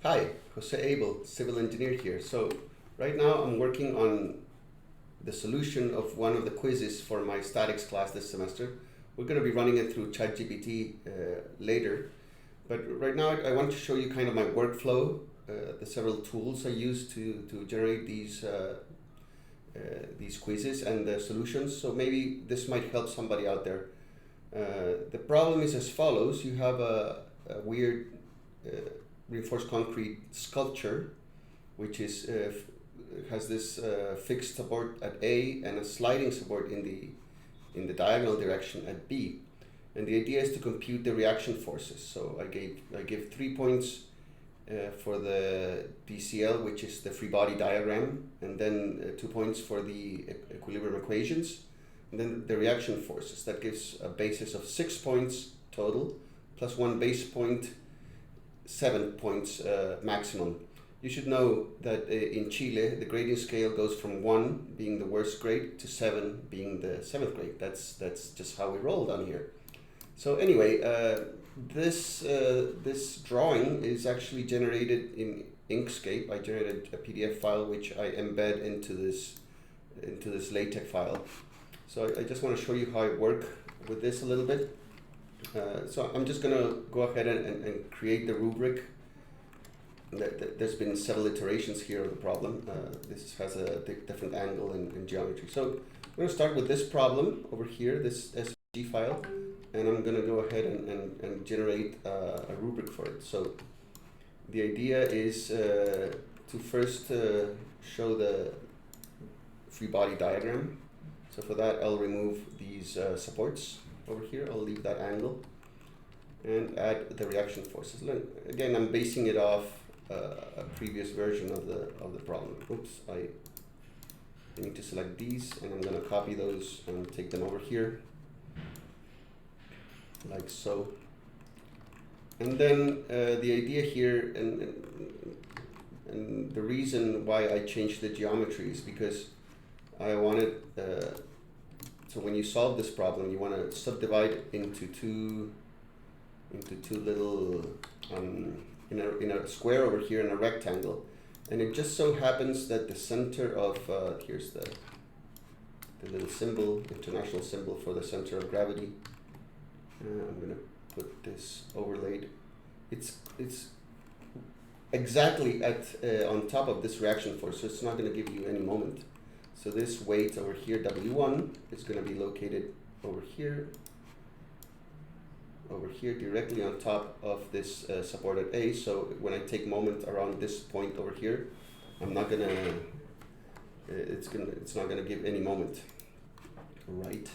Hi, Jose Abel, civil engineer here. So right now I'm working on the solution of one of the quizzes for my statics class this semester. We're going to be running it through ChatGPT later, but right now I want to show you kind of my workflow, the several tools I use to generate these quizzes and the solutions. So maybe this might help somebody out there. The problem is as follows. You have a weird reinforced concrete sculpture, which is has this fixed support at A and a sliding support in the diagonal direction at B. And the idea is to compute the reaction forces. So I give 3 points for the DCL, which is the free body diagram, and then 2 points for the equilibrium equations, and then the reaction forces. That gives a basis of 6 points total, plus 1 base point, 7 points maximum. You should know that in Chile, the grading scale goes from 1 being the worst grade to 7 being the 7th grade. That's just how we roll down here. So anyway, this drawing is actually generated in Inkscape. I generated a PDF file which I embed into this LaTeX file. So I just want to show you how I work with this a little bit. So I'm just going to go ahead and create the rubric. There's been several iterations here of the problem. This has a different angle and geometry. So I'm going to start with this problem over here, this SVG file, and I'm going to go ahead and generate a rubric for it. So the idea is to first show the free body diagram. So for that, I'll remove these supports over here. I'll leave that angle and add the reaction forces. Again, I'm basing it off a previous version of the problem. Oops, I need to select these, and I'm going to copy those and take them over here, like so. And then the idea here, and the reason why I changed the geometry is because I wanted, so when you solve this problem, you want to subdivide into two little, in a square over here and a rectangle. And it just so happens that the center of, here's the little symbol, international symbol for the center of gravity. I'm going to put this overlaid. It's exactly on top of this reaction force, so it's not going to give you any moment. So this weight over here, W1, is going to be located over here, directly on top of this support at A. So when I take moment around this point over here, I'm not gonna, it's not gonna give any moment, right?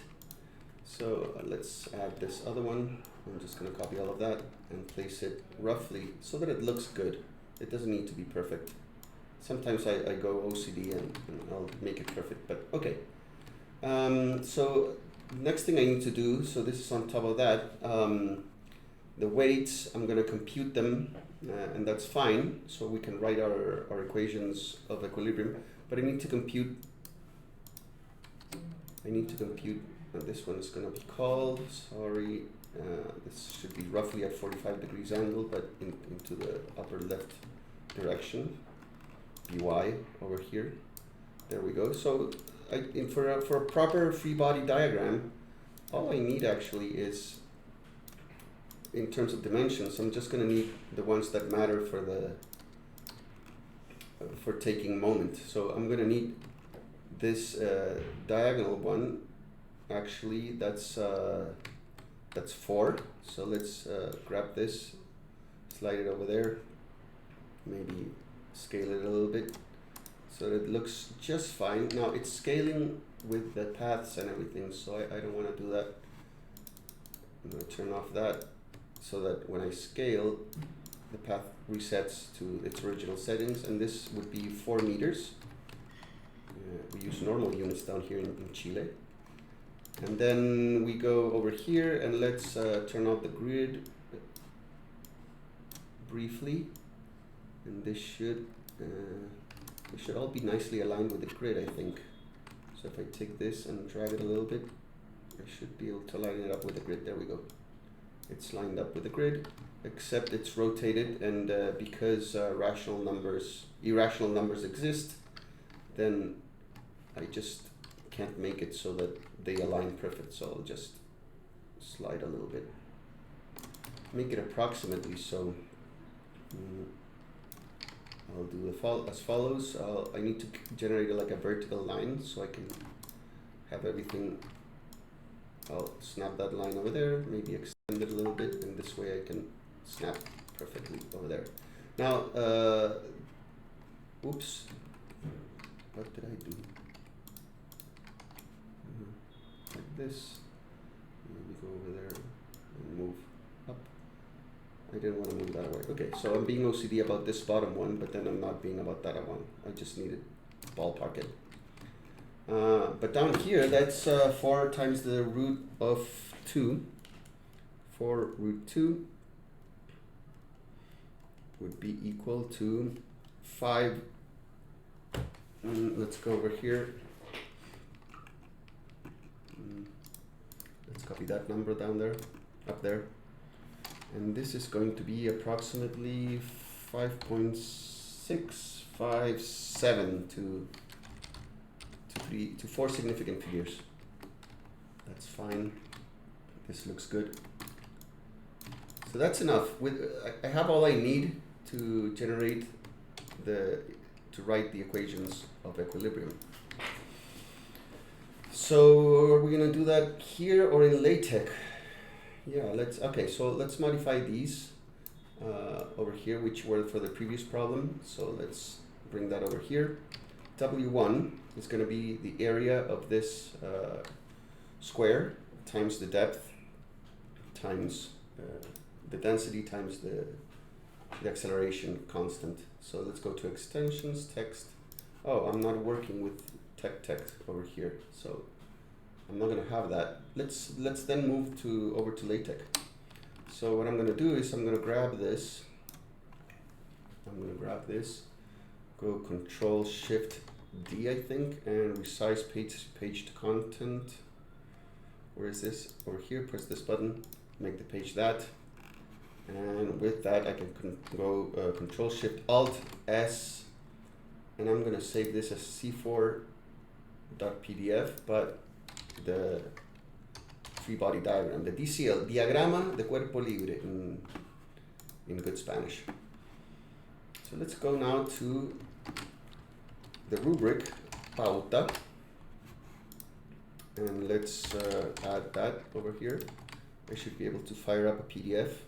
So let's add this other one. I'm just gonna copy all of that and place it roughly so that it looks good. It doesn't need to be perfect. Sometimes I go OCD and I'll make it perfect, but okay. So next thing I need to do, so this is on top of that, the weights, I'm going to compute them, and that's fine, so we can write our equations of equilibrium, but I need to compute, this one is going to be called, sorry, this should be roughly at 45 degrees angle, but into the upper left direction, Ui over here, there we go. So for a proper free body diagram, all I need actually is, in terms of dimensions, I'm just going to need the ones that matter for taking moment. So I'm going to need this diagonal one. Actually, that's 4. So let's grab this, slide it over there, maybe scale it a little bit so that it looks just fine. Now it's scaling with the paths and everything, so I don't want to do that. I'm going to turn off that so that when I scale, the path resets to its original settings, and this would be 4 meters. We use normal units down here in Chile. And then we go over here and let's turn off the grid briefly, and this should all be nicely aligned with the grid, I think. So if I take this and drag it a little bit, I should be able to line it up with the grid. There we go. It's lined up with the grid. except it's rotated, and because irrational numbers exist, then I just can't make it so that they align perfect, so I'll just slide a little bit. Make it approximately so. I'll do as follows. I need to generate like a vertical line so I can have everything. I'll snap that line over there, maybe extend it a little bit, and this way I can snap perfectly over there. Now, oops, what did I do? Like this, maybe go over there and move up. I didn't want to move that away. Okay, so I'm being OCD about this bottom one, but then I'm not being about that one. I just needed to ballpark it. But down here, that's 4 times the root of 2. 4 root 2 would be equal to 5. Let's go over here. Let's copy that number down there, up there. And this is going to be approximately 5.657 to 4 significant figures. That's fine. This looks good. So that's enough. I have all I need to generate to write the equations of equilibrium. So are we gonna do that here or in LaTeX? Yeah, so let's modify these over here, which were for the previous problem. So let's bring that over here. W1 is going to be the area of this square times the depth times the density times the acceleration constant. So let's go to extensions, text. Oh, I'm not working with text over here, so I'm not going to have that. Let's then move over to LaTeX. So what I'm going to do is I'm going to grab this. Go Control Shift D, I think, and resize page to content. Where is this? Over here. Press this button. Make the page that. And with that, I can go Control Shift Alt S, and I'm going to save this as C4.pdf, but the free body diagram, the DCL, diagrama de cuerpo libre in good Spanish. So let's go now to the rubric pauta, and let's add that over here. I should be able to fire up a PDF.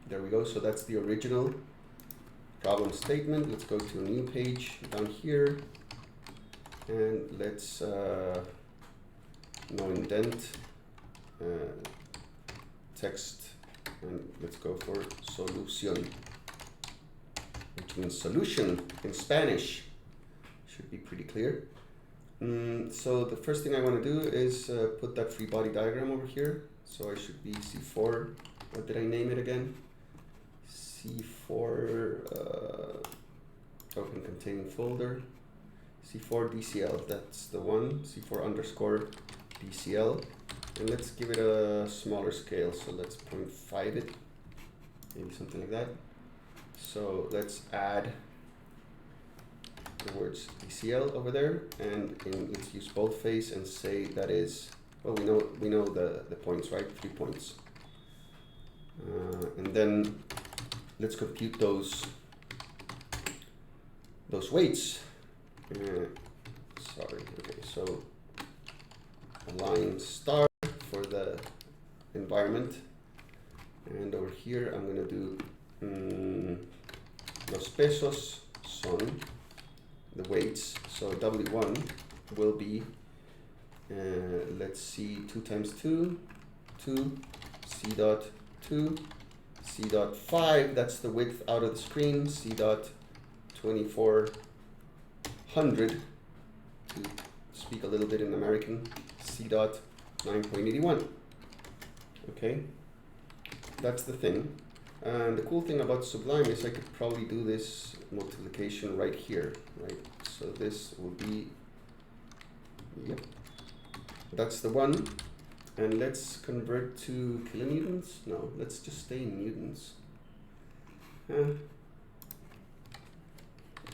There we go. So that's the original problem statement. Let's go to a new page down here, and let's no indent, text, and let's go for solución, which means solution in Spanish. Should be pretty clear. So the first thing I want to do is put that free body diagram over here. So I should be C4, what did I name it again? C4 open containing folder, C4 DCL, that's the one, C4 underscore DCL. And let's give it a smaller scale, so let's 0.5 it, maybe something like that. So let's add the words DCL over there, and let's use boldface and say that is, well, we know the points, right? 3 points. And then let's compute those weights. Sorry. Okay, so align star for the environment, and over here I'm gonna do los pesos son the weights. So W1 will be let's see, 2 times 2, 2, C dot 2, C dot 5, that's the width out of the screen, C dot 2400, to speak a little bit in American, C dot 9.81. Okay, that's the thing. And the cool thing about Sublime is I could probably do this multiplication right here, right? So this will be, yep, that's the one. And let's convert to kilonewtons. No, let's just stay in newtons.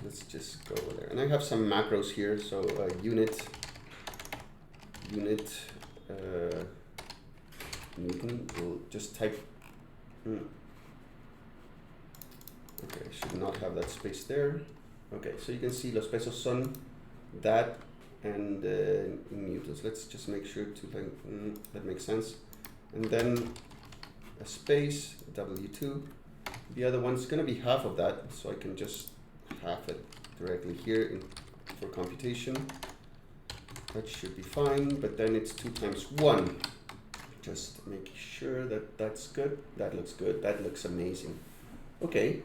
Let's just go over there. And I have some macros here. So unit, Newton, we'll just type. Okay, I should not have that space there. Okay, so you can see los pesos son that and in newtons. Let's just make sure to that makes sense. And then a space, W2. The other one's gonna be half of that, so I can just half it directly here for computation. That should be fine, but then it's 2 times 1. Just make sure that that's good. That looks good. That looks amazing. Okay.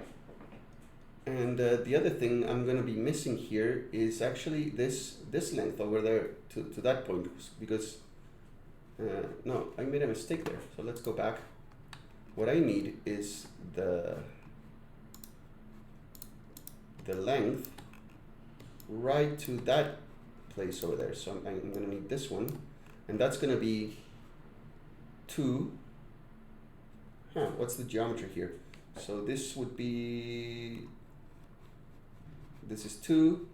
And the other thing I'm going to be missing here is actually this length over there to that point, because no, I made a mistake there. So let's go back. What I need is the length right to that place over there. So I'm going to need this one, and that's going to be 2. What's the geometry here? So this would be, this is 2,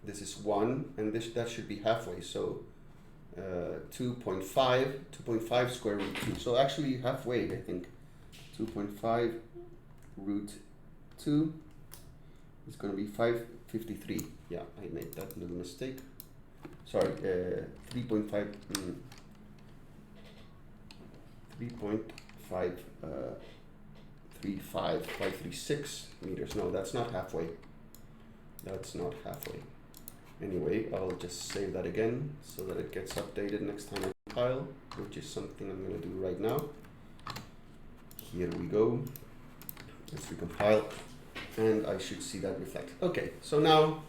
this is 1, and that should be halfway. So 2.5 square root 2. So actually halfway, I think. 2.5 root 2 is going to be 553. Yeah, I made that little mistake. Sorry, 3.5. 3.536 meters. No, that's not halfway. That's not halfway. Anyway, I'll just save that again so that it gets updated next time I compile, which is something I'm going to do right now. Here we go. Let's recompile, and I should see that reflect. Okay, so now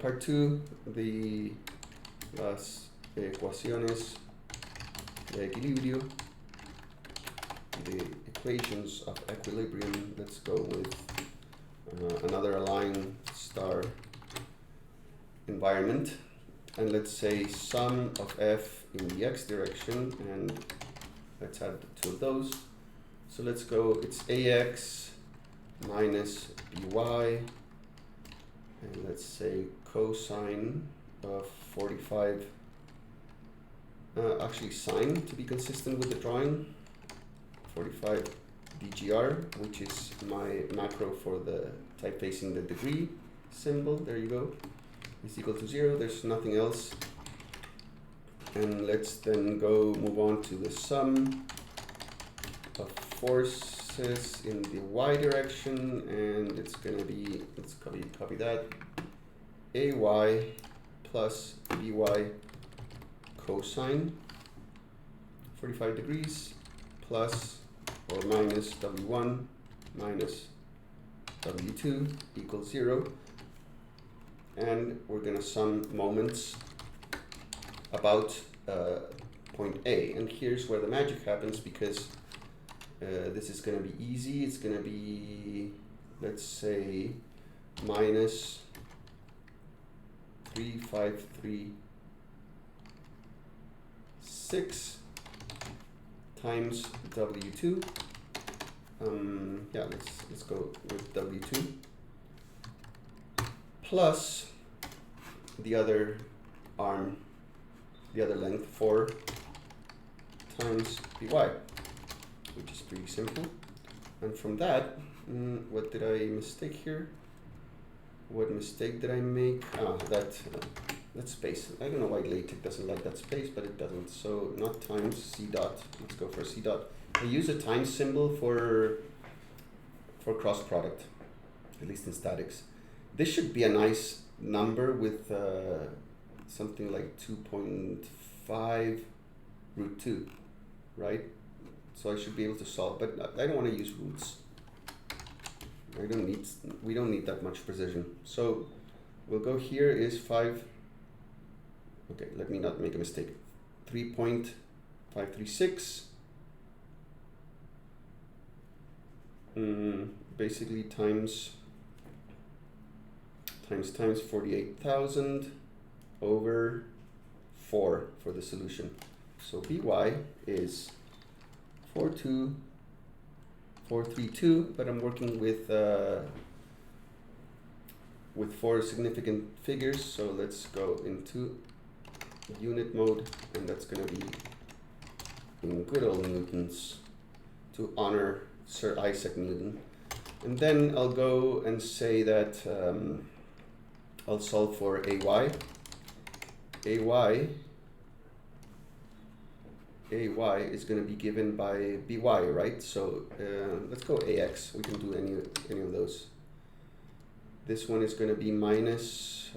part 2, las ecuaciones de equilibrio, the equations of equilibrium. Let's go with another align star environment, and let's say sum of f in the x direction, and let's add 2 of those. So let's go, it's ax minus by, and let's say cosine of 45, actually sine to be consistent with the drawing, 45 dgr, which is my macro for the typeface the degree symbol. There you go, is equal to 0. There's nothing else. And let's then go move on to the sum of forces in the y direction, and it's gonna be, let's copy that, ay plus by cosine 45 degrees plus or minus w1 minus w2 equals 0. And we're going to sum moments about point A. And here's where the magic happens, because this is going to be easy. It's going to be, let's say, minus 3536 times W2. Yeah, let's go with W2 plus the other arm, the other length, 4 times by, which is pretty simple. And from that, what did I mistake here? What mistake did I make? That space. I don't know why LaTeX doesn't like that space, but it doesn't. So not times C dot. Let's go for C dot. I use a times symbol for cross product, at least in statics. This should be a nice number with something like 2.5 root 2, right? So I should be able to solve, but I don't want to use roots. We don't need that much precision. So we'll go here is 5. Okay, let me not make a mistake. 3.536. Basically times 48,000 over 4 for the solution. So by is 432, but I'm working with 4 significant figures, so let's go into unit mode, and that's going to be in good old newtons to honor Sir Isaac Newton. And then I'll go and say that I'll solve for AY. AY is going to be given by BY, right? So let's go AX. We can do any of those. This one is going to be minus,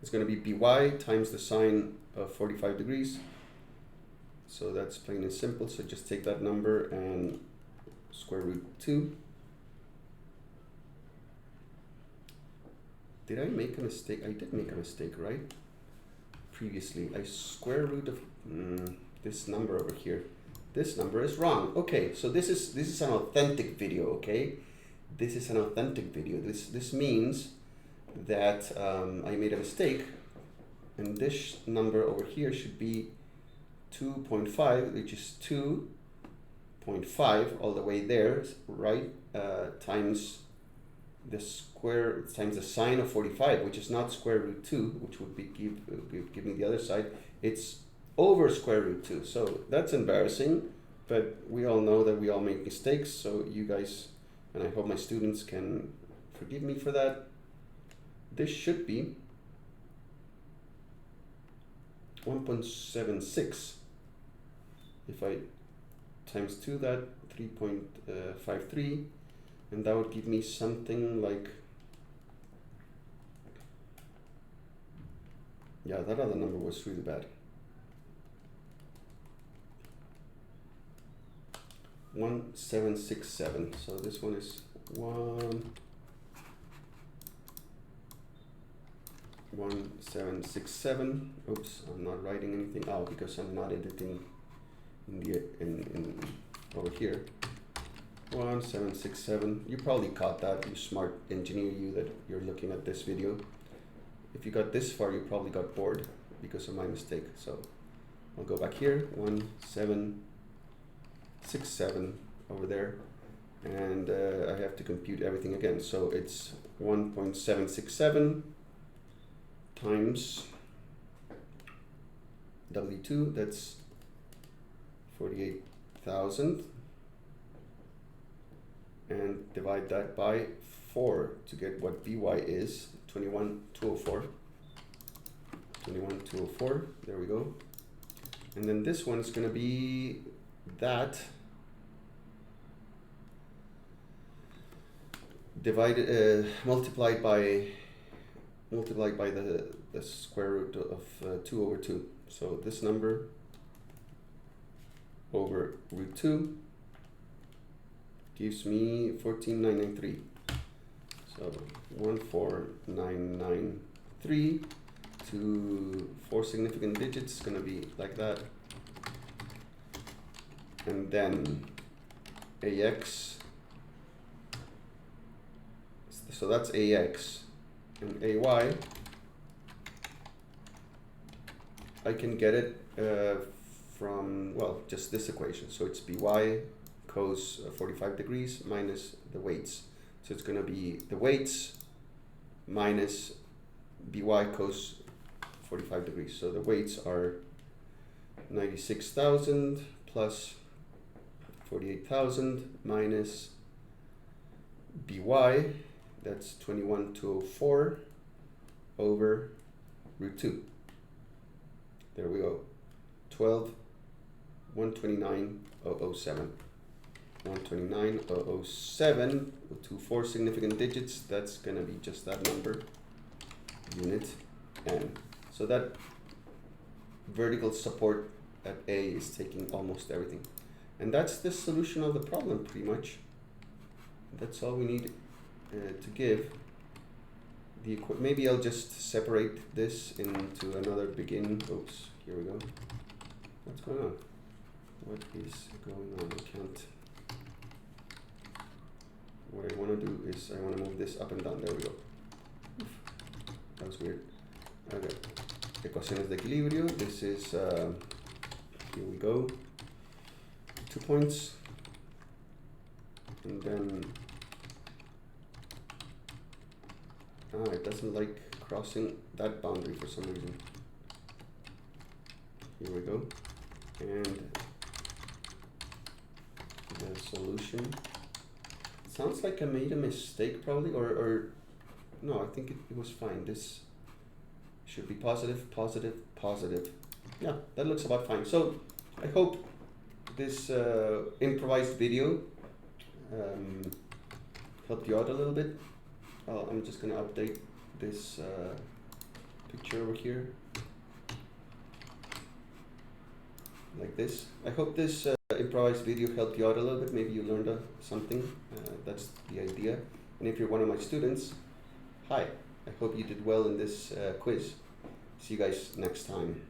it's going to be BY times the sine of 45 degrees. So that's plain and simple. So just take that number and square root 2. Did I make a mistake? I did make a mistake, right? Previously, I square root of this number over here. This number is wrong. Okay, so this is an authentic video. Okay, this is an authentic video. This means that I made a mistake, and this number over here should be 2.5, which is 2.5 all the way there, right? Times the square times the sine of 45, which is not square root 2, which would be give me the other side. It's over square root 2. So that's embarrassing, but we all know that we all make mistakes. So you guys, and I hope my students can forgive me for that. This should be 1.76. If I times 2 that, 3.53, and that would give me something like, yeah, that other number was really bad. 1767. So this one is 1767. Oops, I'm not writing anything out because I'm not editing in over here. 1767. You probably caught that, you smart engineer, you that you're looking at this video. If you got this far, you probably got bored because of my mistake. So I'll go back here, 1767 over there, and I have to compute everything again. So it's 1.767 times W2, that's 48,000, and divide that by 4 to get what Vy is, 21,204. 21,204, there we go. And then this one is going to be that divided, multiplied by the square root of 2 over 2. So this number over root 2 gives me 14,993. So 14,993 to 4 significant digits is going to be like that. And then AX, so that's AX, and AY, I can get it from, well, just this equation. So it's BY cos 45 degrees minus the weights. So it's going to be the weights minus BY cos 45 degrees. So the weights are 96,000 plus 48,000 minus BY, that's 21,204 over root 2. There we go. 129,007. 129,007 to 4 significant digits. That's going to be just that number, unit n. So that vertical support at A is taking almost everything. And that's the solution of the problem, pretty much. That's all we need to give. Maybe I'll just separate this into another begin. Oops, here we go. What's going on? What is going on? I can't. What I want to do is I want to move this up and down. There we go. That was weird. Okay. Ecuaciones de equilibrio. This is, here we go. 2 points. and then it doesn't like crossing that boundary for some reason. Here we go, and the solution. Sounds like I made a mistake probably, or no, I think it was fine. This should be positive, positive, positive. Yeah, that looks about fine. So I hope this improvised video helped you out a little bit. I'm just gonna update this picture over here like this. I hope this improvised video helped you out a little bit. Maybe you learned something. That's the idea. And if you're one of my students, hi. I hope you did well in this quiz. See you guys next time.